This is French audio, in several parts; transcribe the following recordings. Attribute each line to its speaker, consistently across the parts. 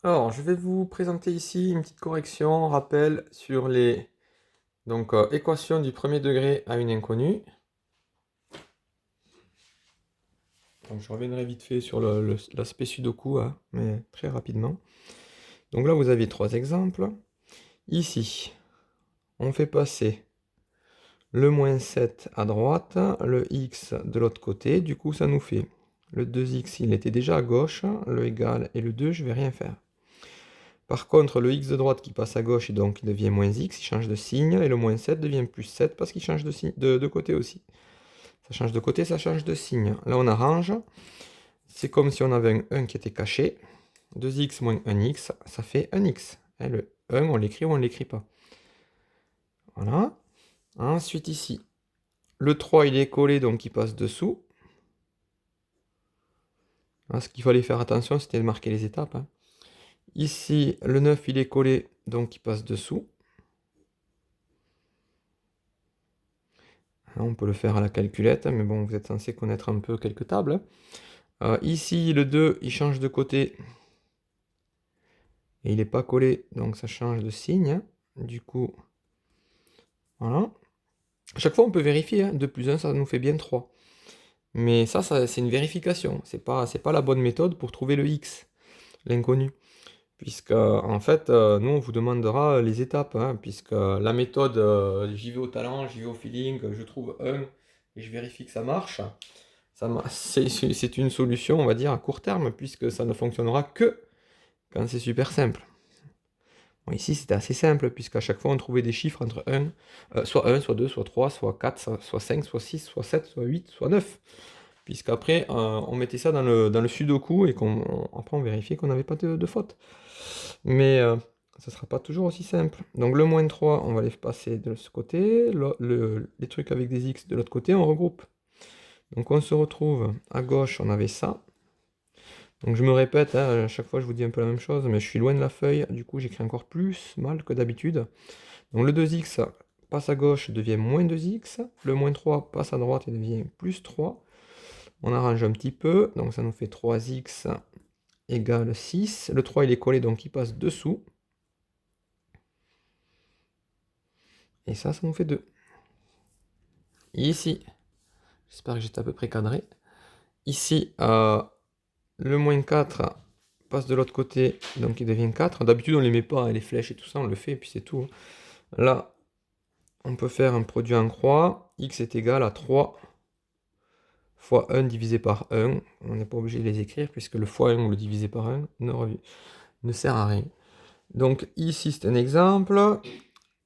Speaker 1: Alors, je vais vous présenter ici une petite correction, rappel sur les équations du premier degré à une inconnue. Donc, je reviendrai vite fait sur l'aspect sudoku, hein, mais très rapidement. Donc là, vous avez trois exemples. Ici, on fait passer le moins 7 à droite, le x de l'autre côté. Du coup, ça nous fait le 2x, il était déjà à gauche, le égal et le 2, je vais rien faire. Par contre, le x de droite qui passe à gauche, et donc il devient moins x, il change de signe, et le moins 7 devient plus 7 parce qu'il change de côté aussi. Ça change de côté, ça change de signe. Là, on arrange. C'est comme si on avait un 1 qui était caché. 2x moins 1x, ça fait 1x. Et le 1, on l'écrit ou on ne l'écrit pas. Voilà. Ensuite, ici, le 3, il est collé, donc il passe dessous. Ce qu'il fallait faire attention, c'était de marquer les étapes, hein. Ici, le 9, il est collé, donc il passe dessous. On peut le faire à la calculette, mais bon, vous êtes censé connaître un peu quelques tables. Ici, le 2, il change de côté. Et il n'est pas collé, donc ça change de signe. Du coup, voilà. À chaque fois, on peut vérifier, hein. 2 plus 1, ça nous fait bien 3. Mais ça c'est une vérification. C'est pas la bonne méthode pour trouver le x, l'inconnu. Puisque, en fait, nous, on vous demandera les étapes, hein, puisque la méthode, j'y vais au talent, j'y vais au feeling, je trouve 1 et je vérifie que ça marche. C'est une solution, on va dire, à court terme, puisque ça ne fonctionnera que quand c'est super simple. Bon, ici, c'était assez simple, puisqu'à chaque fois, on trouvait des chiffres entre 1, soit 1, soit 2, soit 3, soit 4, soit 5, soit 6, soit 7, soit 8, soit 9. Puisqu'après, on mettait ça dans le sudoku et après, on vérifiait qu'on n'avait pas de faute. Mais ça ne sera pas toujours aussi simple. Donc le moins 3, on va les passer de ce côté. Les trucs avec des x de l'autre côté, on regroupe. Donc on se retrouve à gauche, on avait ça. Donc je me répète, hein, à chaque fois je vous dis un peu la même chose, mais je suis loin de la feuille, du coup j'écris encore plus mal que d'habitude. Donc le 2x passe à gauche, devient moins 2x. Le moins 3 passe à droite et devient plus 3. On arrange un petit peu, donc ça nous fait 3x égale 6. Le 3 il est collé, donc il passe dessous. Et ça nous fait 2. Ici, j'espère que j'étais à peu près cadré. Ici, le moins 4 passe de l'autre côté, donc il devient 4. D'habitude, on ne les met pas, hein, les flèches et tout ça, on le fait, et puis c'est tout. Là, on peut faire un produit en croix. X est égal à 3 fois 1 divisé par 1. On n'est pas obligé de les écrire, puisque le fois 1 ou le divisé par 1 ne sert à rien. Donc ici, c'est un exemple.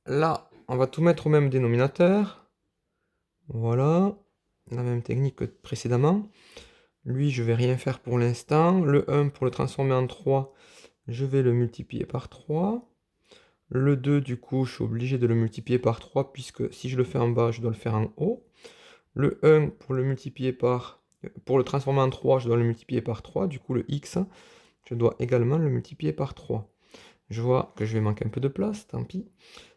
Speaker 1: Là, on va tout mettre au même dénominateur. Voilà, la même technique que précédemment. Lui, je vais rien faire pour l'instant. Le 1, pour le transformer en 3, je vais le multiplier par 3. Le 2, du coup, je suis obligé de le multiplier par 3, puisque si je le fais en bas, je dois le faire en haut. Le 1, pour le transformer en 3, je dois le multiplier par 3. Du coup, le x, je dois également le multiplier par 3. Je vois que je vais manquer un peu de place, tant pis.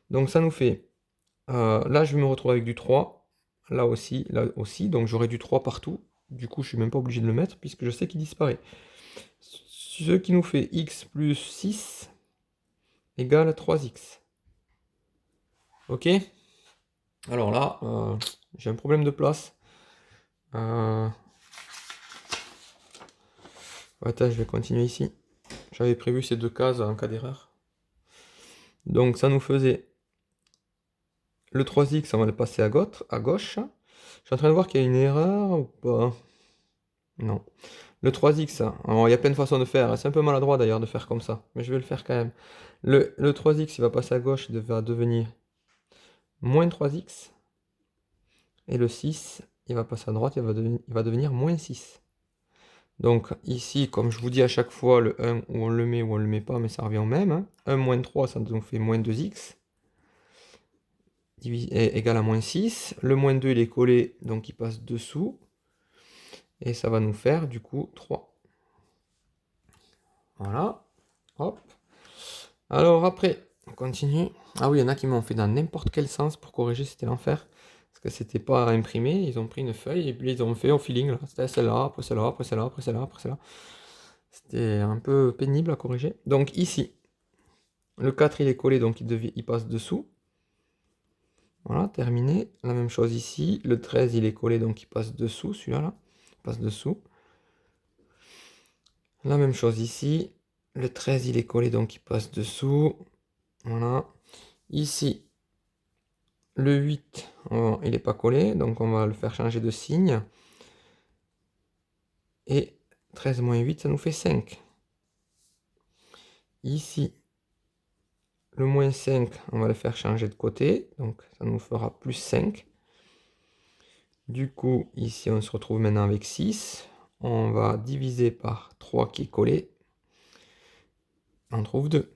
Speaker 1: Donc ça nous fait, là je vais me retrouver avec du 3, là aussi, donc j'aurai du 3 partout. Du coup, je suis même pas obligé de le mettre, puisque je sais qu'il disparaît. Ce qui nous fait x plus 6 égale 3x. Ok? Alors là, j'ai un problème de place. Attends, je vais continuer ici. J'avais prévu ces deux cases en cas d'erreur. Donc ça nous faisait le 3x, on va le passer à gauche. Je suis en train de voir qu'il y a une erreur ou pas. Non. Le 3x, alors il y a plein de façons de faire. C'est un peu maladroit d'ailleurs de faire comme ça, mais je vais le faire quand même. Le 3x, il va passer à gauche, il va devenir moins 3x. Et le 6, il va passer à droite, il va devenir moins 6. Donc ici, comme je vous dis à chaque fois, le 1, ou on le met ou on le met pas, mais ça revient au même, hein. 1 moins 3, ça nous fait moins 2x, égal à moins 6. Le moins 2, il est collé, donc il passe dessous. Et ça va nous faire du coup 3. Voilà. Hop. Alors après, on continue. Ah oui, il y en a qui m'ont fait dans n'importe quel sens pour corriger, c'était l'enfer. Parce que c'était pas imprimé, ils ont pris une feuille et puis ils ont fait au feeling. C'était celle-là, après celle-là, après celle-là, après celle-là, après celle-là. C'était un peu pénible à corriger. Donc ici, le 4 il est collé, donc il passe dessous. Voilà, terminé. La même chose ici. Le 13 il est collé, donc il passe dessous, celui-là, là. Il passe dessous. La même chose ici. Le 13 il est collé, donc il passe dessous. Voilà. Ici, le 8, il n'est pas collé, donc on va le faire changer de signe. Et 13 moins 8, ça nous fait 5. Ici, le moins 5, on va le faire changer de côté, donc ça nous fera plus 5. Du coup, ici, on se retrouve maintenant avec 6. On va diviser par 3 qui est collé. On trouve 2.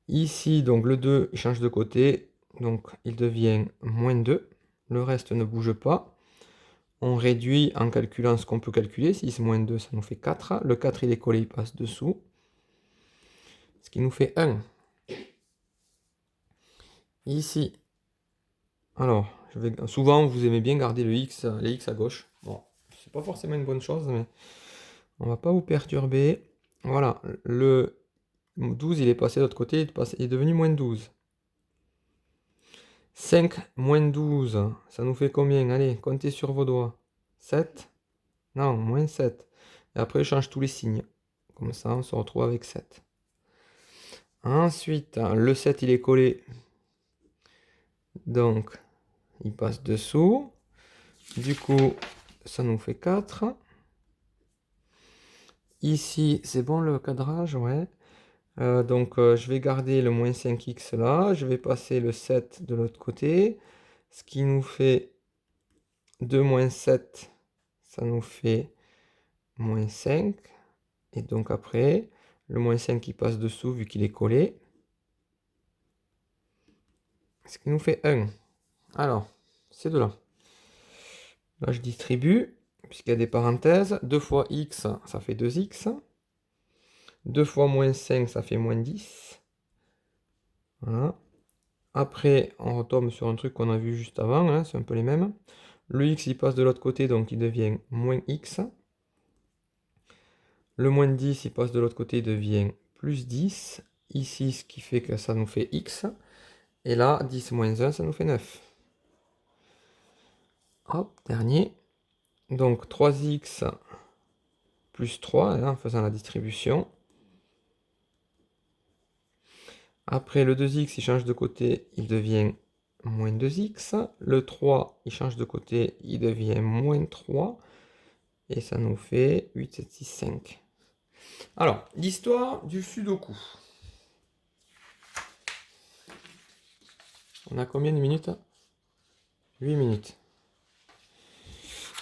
Speaker 1: Ici, donc le 2, il change de côté, donc il devient moins 2. Le reste ne bouge pas. On réduit en calculant ce qu'on peut calculer. 6 moins 2, ça nous fait 4. Le 4, il est collé, il passe dessous. Ce qui nous fait 1. Ici, alors, souvent vous aimez bien garder les X à gauche. Bon, c'est pas forcément une bonne chose, mais on va pas vous perturber. Voilà, le 12, il est passé de l'autre côté, il est devenu moins 12. 5 moins 12, ça nous fait combien? Allez, comptez sur vos doigts. 7? Non, moins 7. Et après, je change tous les signes. Comme ça, on se retrouve avec 7. Ensuite, le 7, il est collé. Donc, il passe dessous. Du coup, ça nous fait 4. Ici, c'est bon le cadrage, ouais. Donc, je vais garder le moins 5x là. Je vais passer le 7 de l'autre côté. Ce qui nous fait 2 moins 7, ça nous fait moins 5. Et donc après, le moins 5 qui passe dessous vu qu'il est collé. Ce qui nous fait 1. Alors, c'est de là. Là, je distribue, puisqu'il y a des parenthèses. 2 fois x, ça fait 2x. 2 fois moins 5, ça fait moins 10. Voilà. Après, on retombe sur un truc qu'on a vu juste avant, hein, c'est un peu les mêmes. Le x, il passe de l'autre côté, donc il devient moins x. Le moins 10, il passe de l'autre côté, il devient plus 10. Ici, ce qui fait que ça nous fait x. Et là, 10 moins 1, ça nous fait 9. Hop, dernier. Donc 3x plus 3, hein, en faisant la distribution. Après, le 2x, il change de côté, il devient moins 2x. Le 3, il change de côté, il devient moins 3. Et ça nous fait 8, 7, 6, 5. Alors, l'histoire du Sudoku. On a combien de minutes? 8 minutes.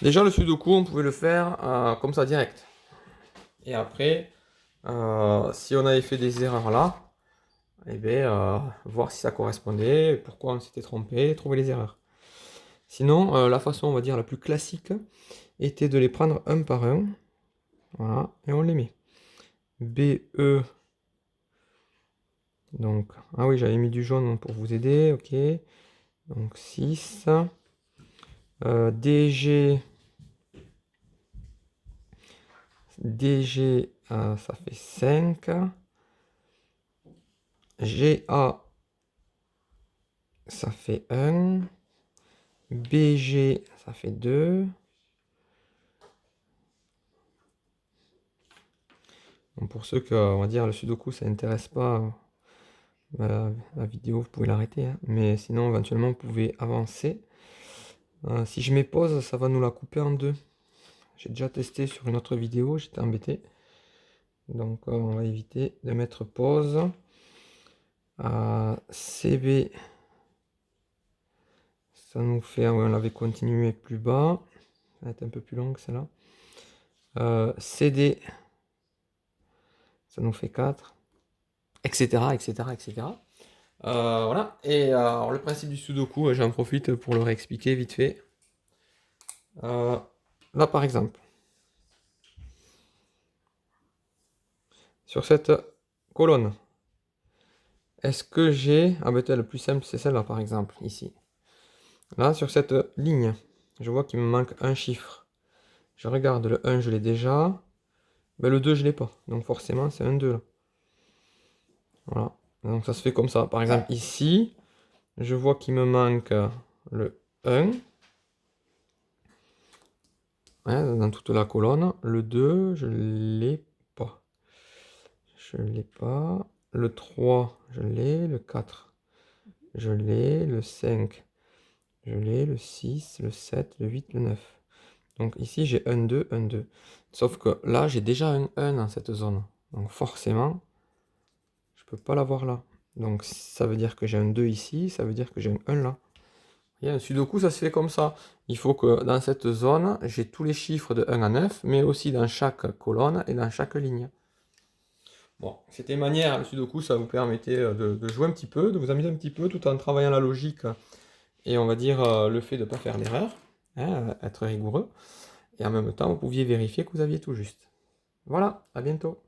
Speaker 1: Déjà, le Sudoku, on pouvait le faire comme ça, direct. Et après, si on avait fait des erreurs là, eh bien, voir si ça correspondait, pourquoi on s'était trompé, trouver les erreurs. Sinon, la façon, on va dire, la plus classique, était de les prendre un par un. Voilà, et on les met. BE. Donc, ah oui, j'avais mis du jaune pour vous aider, ok. Donc 6. DG. DG, ça fait 5. GA, ça fait 1. BG, ça fait 2. Donc pour ceux que, on va dire, le Sudoku, ça n'intéresse pas, la vidéo, vous pouvez l'arrêter, hein. Mais sinon, éventuellement, vous pouvez avancer. Si je mets pause, ça va nous la couper en deux. J'ai déjà testé sur une autre vidéo, j'étais embêté. Donc on va éviter de mettre pause. CB, ça nous fait, on l'avait continué plus bas. Ça va être un peu plus long que celle-là. CD, ça nous fait 4. Etc. etc. etc. Voilà. Et alors, le principe du Sudoku, j'en profite pour le réexpliquer vite fait. Là par exemple, sur cette colonne, est-ce que j'ai... Ah ben le plus simple c'est celle-là par exemple, ici. Là sur cette ligne, je vois qu'il me manque un chiffre. Je regarde le 1, je l'ai déjà. Ben, le 2, je l'ai pas. Donc forcément, c'est un 2 là. Voilà. Donc ça se fait comme ça. Par exemple, ici, je vois qu'il me manque le 1. Ouais, dans toute la colonne. Le 2, je l'ai pas. Je l'ai pas. Le 3, je l'ai. Le 4, je l'ai. Le 5, je l'ai. Le 6, le 7, le 8, le 9. Donc ici, j'ai un 2, un 2. Sauf que là, j'ai déjà un 1 dans cette zone. Donc forcément, je peux pas l'avoir là. Donc ça veut dire que j'ai un 2 ici, ça veut dire que j'ai un 1 là. Et un sudoku, ça se fait comme ça. Il faut que dans cette zone, j'ai tous les chiffres de 1 à 9, mais aussi dans chaque colonne et dans chaque ligne. Bon, c'était une manière, le sudoku, ça vous permettait de jouer un petit peu, de vous amuser un petit peu, tout en travaillant la logique et on va dire le fait de ne pas faire l'erreur, hein, être rigoureux. Et en même temps, vous pouviez vérifier que vous aviez tout juste. Voilà, à bientôt.